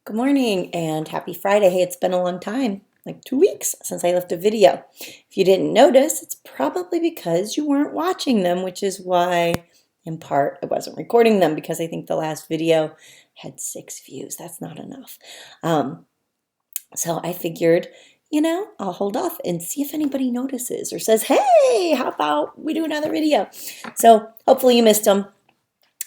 Good morning and happy Friday. Hey, it's been a long time, like 2 weeks since I left a video. If you didn't notice, it's probably because you weren't watching them, which is why, in part, I wasn't recording them because I think the last video had 6 views. That's not enough. Um, so I figured, I'll hold off and see if anybody notices or says, hey, how about we do another video? So hopefully you missed them.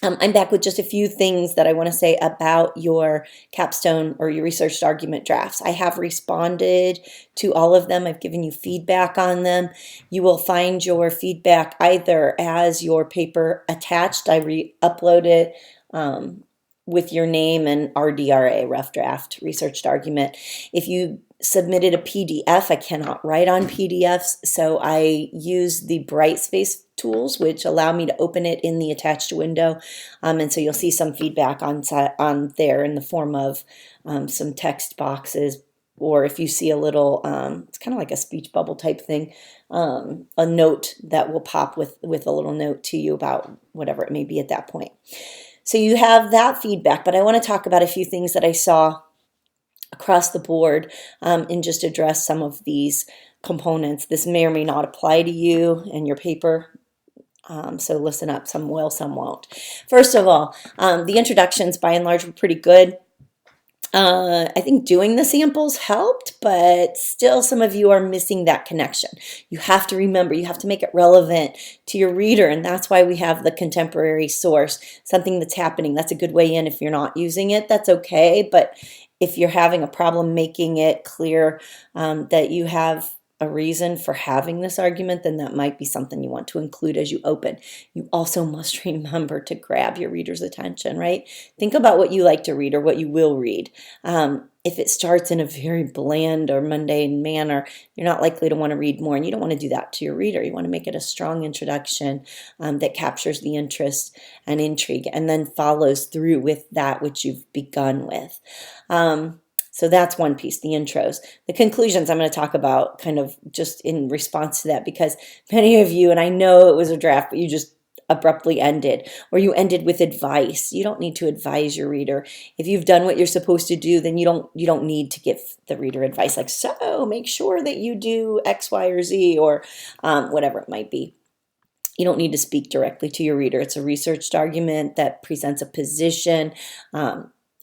I'm back with just a few things that I want to say about your capstone or your researched argument drafts. I have responded to all of them. I've given you feedback on them. You will find your feedback either as your paper attached. I re-upload it with your name and RDRA, rough draft, researched argument. If you submitted a PDF, I cannot write on PDFs, so I use the Brightspace tools, which allow me to open it in the attached window. And so you'll see some feedback on there in the form of some text boxes, or if you see a little, it's kind of like a speech bubble type thing, a note that will pop with a little note to you about whatever it may be at that point. So you have that feedback, but I want to talk about a few things that I saw across the board and just address some of these components. This may or may not apply to you and your paper. So listen up, some will, some won't. First of all, the introductions by and large were pretty good. I think doing the samples helped, but still some of you are missing that connection. You have to remember, you have to make it relevant to your reader, and that's why we have the contemporary source, something that's happening. That's a good way in. If you're not using it, that's okay, but if you're having a problem making it clear that you have a reason for having this argument, then that might be something you want to include as you open. You also must remember to grab your reader's attention, right? Think about what you like to read or what you will read. If it starts in a very bland or mundane manner, you're not likely to want to read more, and you don't want to do that to your reader. You want to make it a strong introduction that captures the interest and intrigue and then follows through with that which you've begun with. So that's one piece, the intros. The conclusions I'm going to talk about kind of just in response to that, because many of you, and I know it was a draft, but you just abruptly ended, or you ended with advice. You don't need to advise your reader. If you've done what you're supposed to do, then you don't need to give the reader advice like, so make sure that you do X, Y, or Z, or whatever it might be. You don't need to speak directly to your reader. It's a researched argument that presents a position.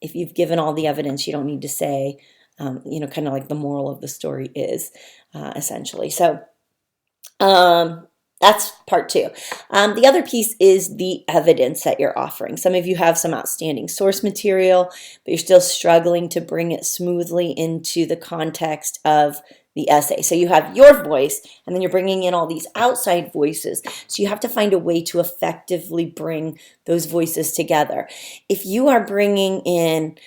If you've given all the evidence, you don't need to say, kind of like the moral of the story is, essentially. So that's part two. The other piece is the evidence that you're offering. Some of you have some outstanding source material, but you're still struggling to bring it smoothly into the context of the essay. So you have your voice, and then you're bringing in all these outside voices. So you have to find a way to effectively bring those voices together. If you are bringing in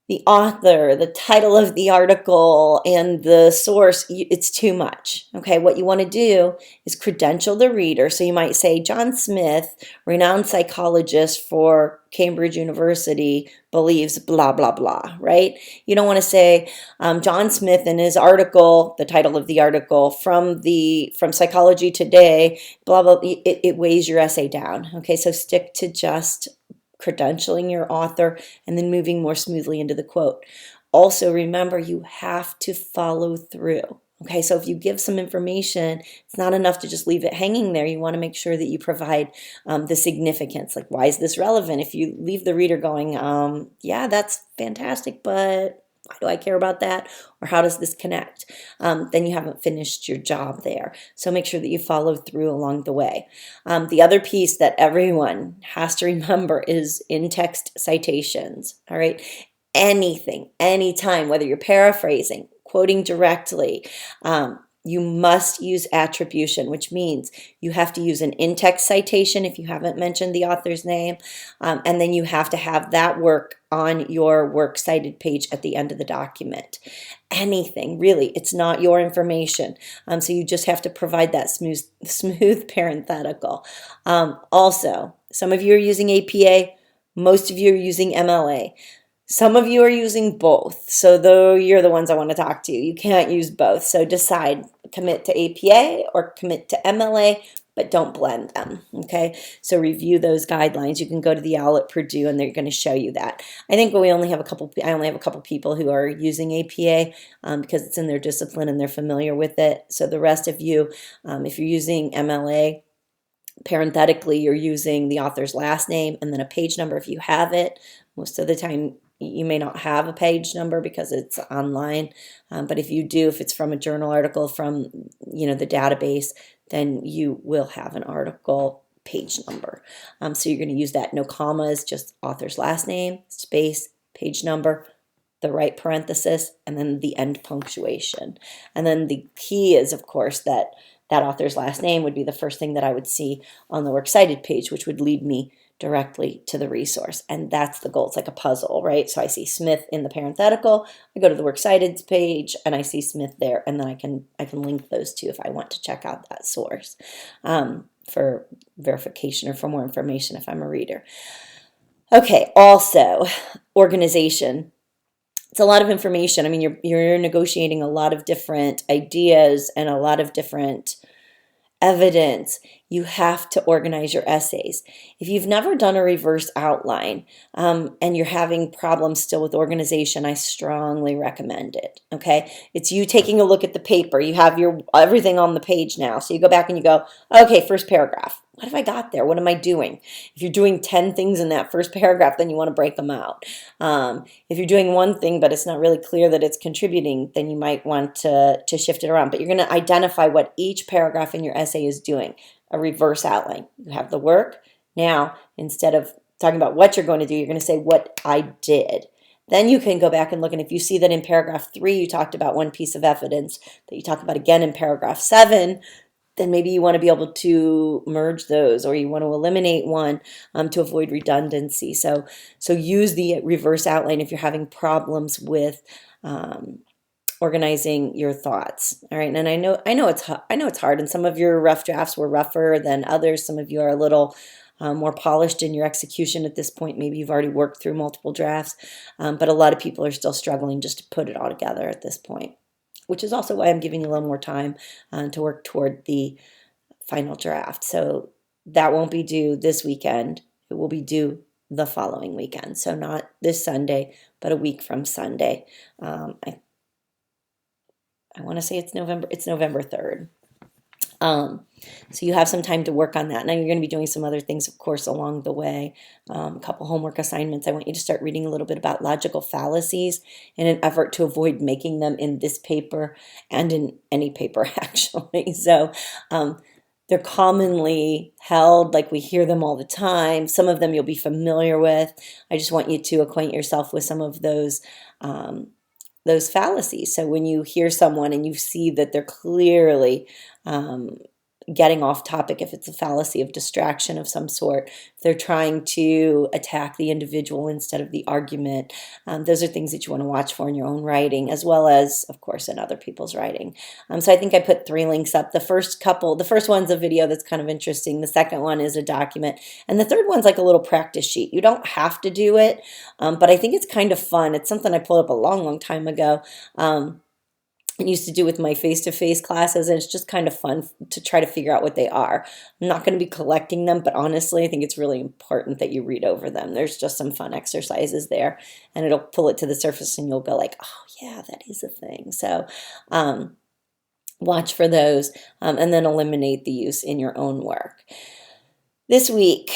the author, the title of the article, and the source, it's too much. Okay, what you want to do is credential the reader. So you might say, John Smith, renowned psychologist for Cambridge University, believes blah, blah, blah, right? You don't want to say, John Smith in his article, the title of the article, from Psychology Today, blah, blah, it weighs your essay down. Okay, so stick to just credentialing your author and then moving more smoothly into the quote. Also, remember, you have to follow through. Okay, so if you give some information, it's not enough to just leave it hanging there. You want to make sure that you provide the significance. Like, why is this relevant? If you leave the reader going, yeah, that's fantastic, but why do I care about that? Or how does this connect? Then you haven't finished your job there. So make sure that you follow through along the way. The other piece that everyone has to remember is in-text citations, all right? Anything, anytime, whether you're paraphrasing, quoting directly, you must use attribution, which means you have to use an in-text citation if you haven't mentioned the author's name, and then you have to have that work on your works cited page at the end of the document. Anything, really, it's not your information, so you just have to provide that smooth parenthetical. Also, some of you are using APA, most of you are using MLA. Some of you are using both, so though you're the ones I want to talk to, you can't use both. So decide, commit to APA or commit to MLA, but don't blend them, okay? So review those guidelines. You can go to the OWL at Purdue and they're going to show you that. I think I only have a couple people who are using APA because it's in their discipline and they're familiar with it. So the rest of you, if you're using MLA, parenthetically, you're using the author's last name and then a page number if you have it. Most of the time, you may not have a page number because it's online, but if you do, if it's from a journal article from the database, then you will have an article page number. So you're going to use that, no commas, just author's last name, space, page number, the right parenthesis, and then the end punctuation. And then the key is, of course, that author's last name would be the first thing that I would see on the Works Cited page, which would lead me directly to the resource. And that's the goal. It's like a puzzle, right? So I see Smith in the parenthetical, I go to the Works Cited page and I see Smith there, and then I can link those two if I want to check out that source for verification or for more information if I'm a reader. Okay, also organization. It's a lot of information. I mean, you're negotiating a lot of different ideas and a lot of different evidence. You have to organize your essays. If you've never done a reverse outline and you're having problems still with organization, I strongly recommend it. Okay, it's you taking a look at the paper. You have your everything on the page now. So you go back and you go, okay, first paragraph. What have I got there? What am I doing? If you're doing 10 things in that first paragraph, then you want to break them out. If you're doing one thing, but it's not really clear that it's contributing, then you might want to shift it around. But you're going to identify what each paragraph in your essay is doing, a reverse outline. You have the work. Now, instead of talking about what you're going to do, you're going to say what I did. Then you can go back and look, and if you see that in paragraph 3 you talked about one piece of evidence that you talk about again in paragraph 7, then maybe you want to be able to merge those, or you want to eliminate one to avoid redundancy. So use the reverse outline if you're having problems with organizing your thoughts. All right, and I know it's hard, and some of your rough drafts were rougher than others. Some of you are a little more polished in your execution at this point. Maybe you've already worked through multiple drafts, but a lot of people are still struggling just to put it all together at this point, which is also why I'm giving you a little more time to work toward the final draft. So that won't be due this weekend. It will be due the following weekend. So not this Sunday, but a week from Sunday. I want to say it's November 3rd. So you have some time to work on that. Now you're going to be doing some other things, of course, along the way. A couple homework assignments. I want you to start reading a little bit about logical fallacies in an effort to avoid making them in this paper and in any paper, actually. So they're commonly held, like we hear them all the time. Some of them you'll be familiar with. I just want you to acquaint yourself with some of those fallacies. So when you hear someone and you see that they're clearly getting off topic, if it's a fallacy of distraction of some sort, if they're trying to attack the individual instead of the argument, those are things that you want to watch for in your own writing, as well as, of course, in other people's writing. So I think I put 3 links up. The first one's a video that's kind of interesting. The second one is a document. And the third one's like a little practice sheet. You don't have to do it, but I think it's kind of fun. It's something I pulled up a long, long time ago. I used to do with my face-to-face classes, and it's just kind of fun to try to figure out what they are. I'm not going to be collecting them, but honestly, I think it's really important that you read over them. There's just some fun exercises there, and it'll pull it to the surface, and you'll go like, oh, yeah, that is a thing. So watch for those, and then eliminate the use in your own work. This week,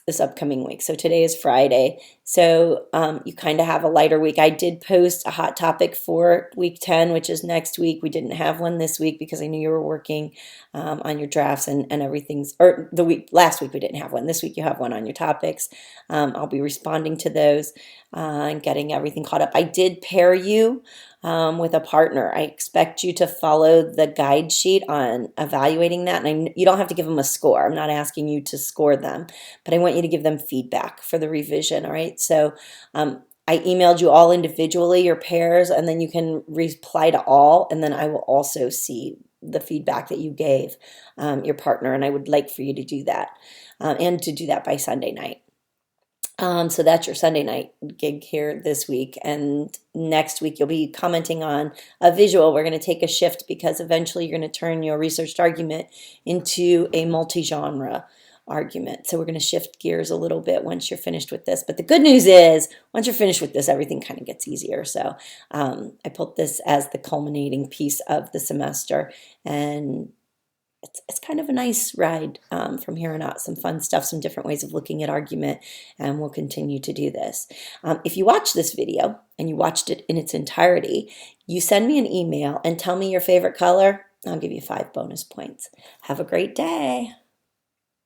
this upcoming week. So today is Friday. So you kind of have a lighter week. I did post a hot topic for week 10, which is next week. We didn't have one this week because I knew you were working on your drafts and everything's, or last week we didn't have one. This week you have one on your topics. I'll be responding to those and getting everything caught up. I did pair you with a partner. I expect you to follow the guide sheet on evaluating that. And you don't have to give them a score. I'm not asking you to score them, but I want you to give them feedback for the revision. All right. So I emailed you all individually, your pairs, and then you can reply to all. And then I will also see the feedback that you gave your partner. And I would like for you to do that and to do that by Sunday night. So that's your Sunday night gig here this week. And next week, you'll be commenting on a visual. We're going to take a shift because eventually you're going to turn your researched argument into a multi-genre argument. So we're going to shift gears a little bit once you're finished with this. But the good news is, once you're finished with this, everything kind of gets easier. So I put this as the culminating piece of the semester. And it's kind of a nice ride from here on out. Some fun stuff, some different ways of looking at argument, and we'll continue to do this. If you watch this video and you watched it in its entirety, you send me an email and tell me your favorite color. I'll give you 5 bonus points. Have a great day.